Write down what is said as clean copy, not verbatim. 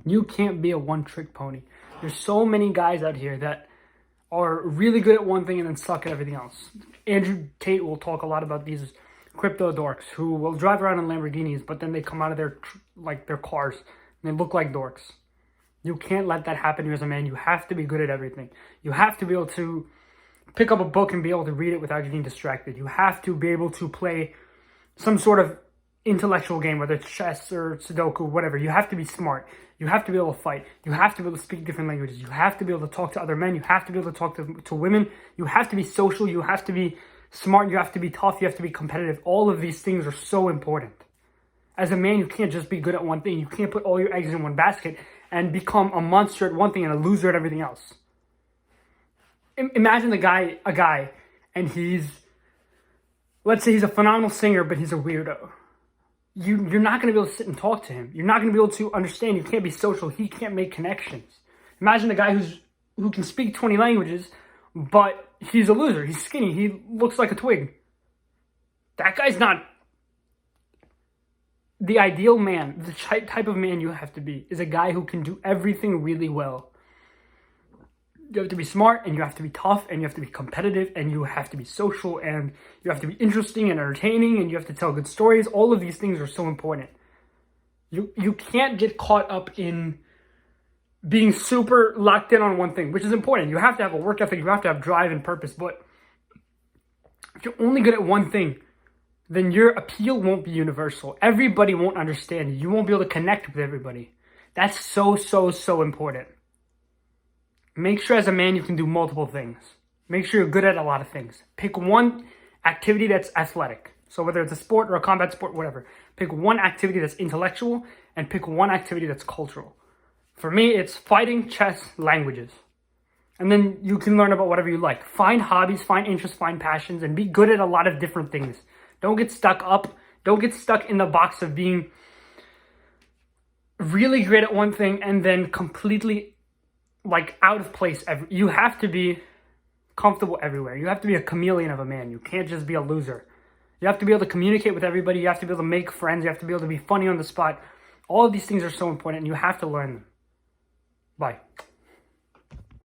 You can't be a one-trick pony. There's so many guys out here that are really good at one thing and then suck at everything else. Andrew Tate will talk a lot about these crypto dorks who will drive around in Lamborghinis, but then they come out of their cars and they look like dorks. You can't let that happen to you as a man. You have to be good at everything. You have to be able to pick up a book and be able to read it without getting distracted. You have to be able to play some sort of intellectual game, whether it's chess or Sudoku, whatever. You have to be smart. You have to be able to fight. You have to be able to speak different languages. You have to be able to talk to other men. You have to be able to talk to women. You have to be social. You have to be smart. You have to be tough. You have to be competitive. All of these things are so important. As a man, you can't just be good at one thing. You can't put all your eggs in one basket and become a monster at one thing and a loser at everything else. Imagine a guy, and let's say he's a phenomenal singer, but he's a weirdo. You're not going to be able to sit and talk to him. You're not going to be able to understand. You can't be social. He can't make connections. Imagine a guy who can speak 20 languages, but he's a loser. He's skinny. He looks like a twig. That guy's not... The ideal man, the type of man you have to be, is a guy who can do everything really well. You have to be smart, and you have to be tough, and you have to be competitive, and you have to be social, and you have to be interesting and entertaining, and you have to tell good stories. All of these things are so important. You can't get caught up in being super locked in on one thing, which is important. You have to have a work ethic, you have to have drive and purpose, but if you're only good at one thing, then your appeal won't be universal. Everybody won't understand you. You won't be able to connect with everybody. That's so important. Make sure as a man you can do multiple things. Make sure you're good at a lot of things. Pick one activity that's athletic. So whether it's a sport or a combat sport, whatever. Pick one activity that's intellectual and pick one activity that's cultural. For me, it's fighting, chess, languages. And then you can learn about whatever you like. Find hobbies, find interests, find passions, and be good at a lot of different things. Don't get stuck up. Don't get stuck in the box of being really great at one thing and then completely out of place. You have to be comfortable everywhere. You have to be a chameleon of a man. You can't just be a loser. You have to be able to communicate with everybody. You have to be able to make friends. You have to be able to be funny on the spot. All of these things are so important and you have to learn them. Bye.